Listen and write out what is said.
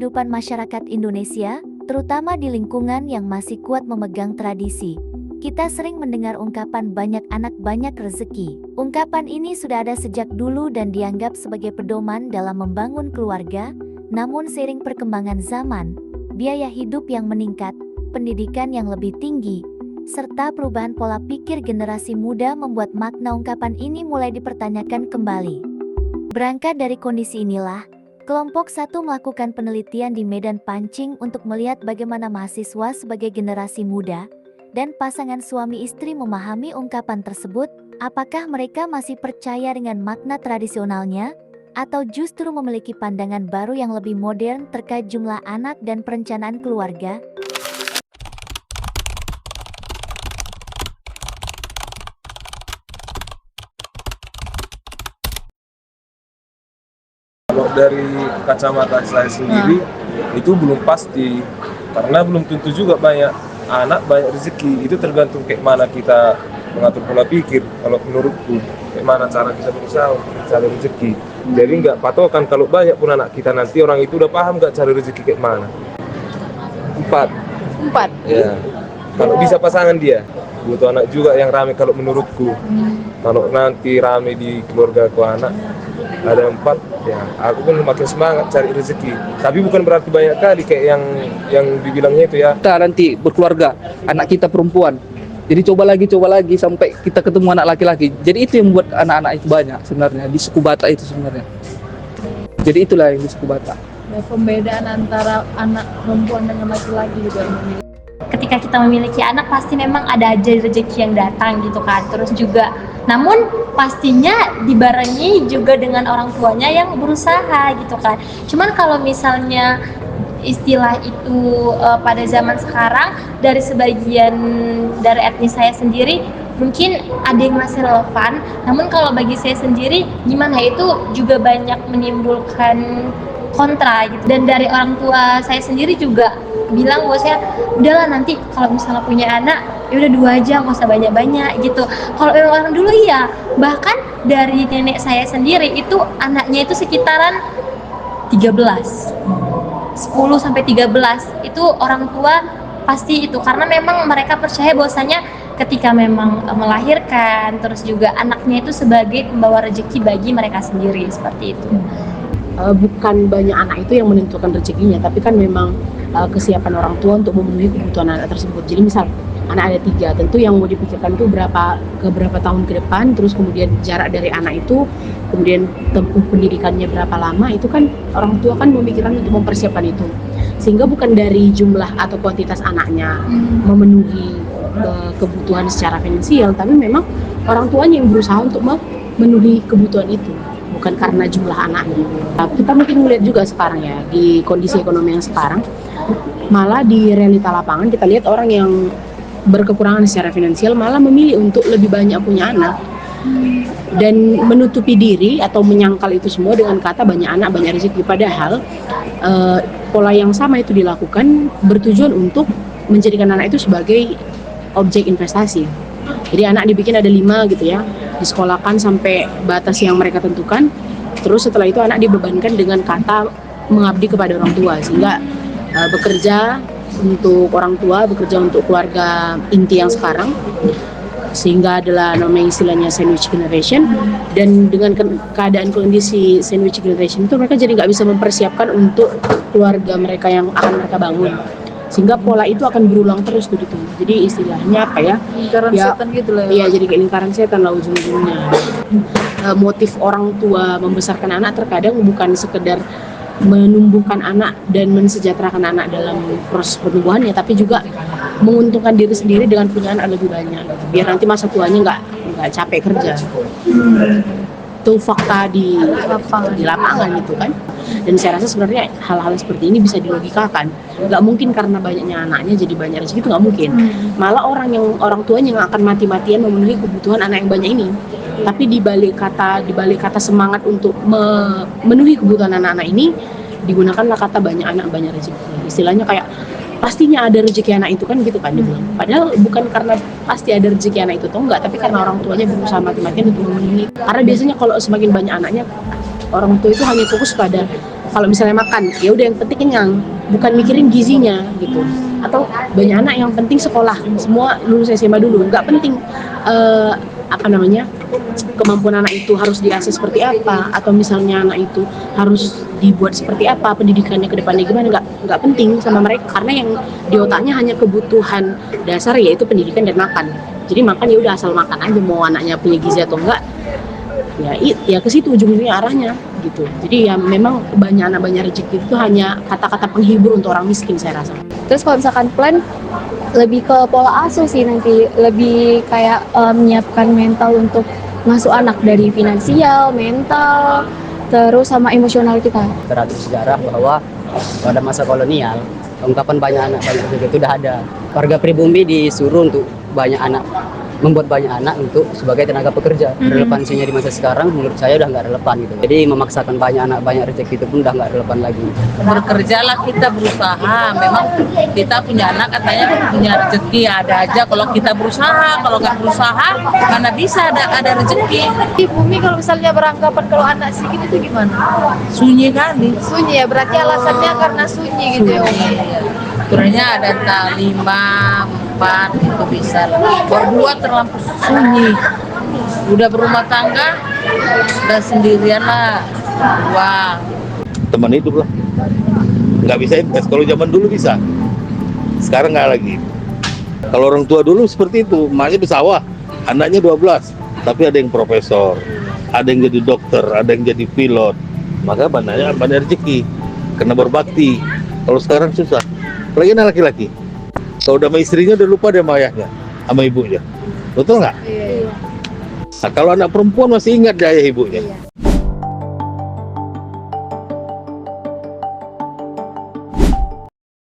kehidupan masyarakat Indonesia, terutama di lingkungan yang masih kuat memegang tradisi. Kita sering mendengar ungkapan banyak anak banyak rezeki. Ungkapan ini sudah ada sejak dulu dan dianggap sebagai pedoman dalam membangun keluarga. Namun seiring perkembangan zaman, biaya hidup yang meningkat, pendidikan yang lebih tinggi, serta perubahan pola pikir generasi muda membuat makna ungkapan ini mulai dipertanyakan kembali. Berangkat dari kondisi inilah, kelompok satu melakukan penelitian di Medan Pancing untuk melihat bagaimana mahasiswa sebagai generasi muda dan pasangan suami istri memahami ungkapan tersebut. Apakah mereka masih percaya dengan makna tradisionalnya, atau justru memiliki pandangan baru yang lebih modern terkait jumlah anak dan perencanaan keluarga? Kalau dari kacamata saya sendiri itu belum pasti, karena belum tentu juga banyak anak banyak rezeki. Itu tergantung kayak mana kita mengatur pola pikir. Kalau menurutku kayak mana cara kita berusaha untuk mencari rezeki. Jadi nggak patokan kalau banyak pun anak kita, nanti orang itu udah paham nggak cari rezeki kayak mana. Empat ya, kalau bisa pasangan dia butuh anak juga yang rame. Kalau menurutku kalau nanti rame di keluarga ku anak ada 4, ya aku pun makin semangat cari rezeki. Tapi bukan berarti banyak kali kayak yang dibilangnya itu ya. Kita nanti berkeluarga, anak kita perempuan. Jadi coba lagi sampai kita ketemu anak laki-laki. Jadi itu yang membuat anak-anak itu banyak sebenarnya di suku Batak itu sebenarnya. Jadi itulah yang di suku Batak. Ada pembedaan antara anak perempuan dengan laki-laki juga. Ketika kita memiliki anak pasti memang ada aja rezeki yang datang gitu kan. Terus juga namun pastinya dibarengi juga dengan orang tuanya yang berusaha gitu kan. Cuman kalau misalnya istilah itu pada zaman sekarang dari sebagian dari etnis saya sendiri mungkin ada yang masih relevan, namun kalau bagi saya sendiri gimana itu juga banyak menimbulkan kontra gitu. Dan dari orang tua saya sendiri juga bilang bahwasanya udahlah nanti kalau misalnya punya anak ya udah 2 aja, nggak usah banyak-banyak gitu. Kalau orang dulu iya, bahkan dari nenek saya sendiri itu anaknya itu sekitaran 13, 10 sampai 13 itu orang tua pasti itu, karena memang mereka percaya bahwasanya ketika memang melahirkan terus juga anaknya itu sebagai pembawa rezeki bagi mereka sendiri, seperti itu. Bukan banyak anak itu yang menentukan rezekinya, tapi kan memang kesiapan orang tua untuk memenuhi kebutuhan anak tersebut. Jadi misal anak ada 3, tentu yang mau dipikirkan itu berapa tahun ke depan, terus kemudian jarak dari anak itu, kemudian tempuh pendidikannya berapa lama, itu kan orang tua kan memikirkan untuk mempersiapkan itu. Sehingga bukan dari jumlah atau kuantitas anaknya memenuhi kebutuhan secara finansial, tapi memang orang tuanya yang berusaha untuk memenuhi kebutuhan itu, bukan karena jumlah anaknya. Kita mungkin melihat juga sekarang ya, di kondisi ekonomi yang sekarang, malah di realita lapangan kita lihat orang yang berkekurangan secara finansial malah memilih untuk lebih banyak punya anak dan menutupi diri atau menyangkal itu semua dengan kata banyak anak banyak rezeki. Padahal pola yang sama itu dilakukan bertujuan untuk menjadikan anak itu sebagai objek investasi. Jadi anak dibikin ada 5 gitu ya, disekolahkan sampai batas yang mereka tentukan, terus setelah itu anak dibebankan dengan kata mengabdi kepada orang tua, sehingga bekerja untuk orang tua, bekerja untuk keluarga inti yang sekarang, sehingga adalah namanya istilahnya sandwich generation. Dan dengan keadaan kondisi sandwich generation itu mereka jadi nggak bisa mempersiapkan untuk keluarga mereka yang akan mereka bangun, sehingga pola itu akan berulang terus begitu. Jadi istilahnya apa ya, lingkaran setan gitu lah. Iya, jadi kayak lingkaran setan lah ujung-ujungnya. Motif orang tua membesarkan anak terkadang bukan sekedar menumbuhkan anak dan mensejahterakan anak dalam proses pertumbuhannya, tapi juga menguntungkan diri sendiri dengan punya anak lebih banyak, biar nanti masa tuanya nggak capek kerja. Itu fakta di lapangan itu kan. Dan saya rasa sebenarnya hal-hal seperti ini bisa dilogikakan. Nggak mungkin karena banyaknya anaknya jadi banyak rezeki, itu nggak mungkin. Malah orang tuanya yang akan mati-matian memenuhi kebutuhan anak yang banyak ini. Tapi di balik kata semangat untuk memenuhi kebutuhan anak-anak ini, digunakanlah kata banyak anak banyak rezeki. Istilahnya kayak pastinya ada rezeki anak itu kan gitu kan dibilang. Padahal bukan karena pasti ada rezeki anak itu atau enggak, tapi karena orang tuanya berusaha mati-matian untuk memenuhi. Karena biasanya kalau semakin banyak anaknya, orang tua itu hanya fokus pada kalau misalnya makan ya udah yang penting kenyang, bukan mikirin gizinya gitu. Atau banyak anak yang penting sekolah, semua lulus SMA dulu, nggak penting kemampuan anak itu harus diasah seperti apa, atau misalnya anak itu harus dibuat seperti apa, pendidikannya ke depannya gimana, nggak penting sama mereka, karena yang di otaknya hanya kebutuhan dasar, yaitu pendidikan dan makan. Jadi makan ya udah asal makan aja, mau anaknya punya gizi atau enggak ya ke situ ujung-ujungnya arahnya gitu. Jadi ya memang banyak anak banyak rezeki itu hanya kata-kata penghibur untuk orang miskin, saya rasa. Terus kalau misalkan plan lebih ke pola asuh sih, nanti lebih kayak menyiapkan mental untuk masuk anak dari finansial, mental, terus sama emosional kita. Teratur sejarah bahwa pada masa kolonial ungkapan banyak anak banyak rezeki itu udah ada. Warga pribumi disuruh untuk membuat banyak anak untuk sebagai tenaga pekerja. Relevansinya di masa sekarang menurut saya udah nggak relevan gitu. Jadi memaksakan banyak anak banyak rezeki itu pun udah nggak relevan lagi. Bekerjalah, kita berusaha. Memang kita punya anak katanya punya rezeki, ada aja kalau kita berusaha. Kalau nggak berusaha mana bisa ada rezeki. Di bumi kalau misalnya beranggapan kalau anak sedikit itu gimana? Sunyi kali. Sunyi ya, berarti alasannya karena sunyi gitu ya Umi. Aturannya ada 5, 4 itu bisa lah. Berdua terlalu sunyi. Udah berumah tangga, udah sendirian lah. Wah. Teman hidup lah, nggak bisa invest. Kalau zaman dulu bisa, sekarang nggak lagi. Kalau orang tua dulu seperti itu, emaknya bersawah, anaknya 12, tapi ada yang profesor, ada yang jadi dokter, ada yang jadi pilot, maka banyak rezeki, kena berbakti. Kalau sekarang susah, apalagi anak laki-laki, kalau udah sama istrinya udah lupa dia sama ayahnya, sama ibunya, betul nggak? Nah, kalau anak perempuan masih ingat dia ayah ibunya.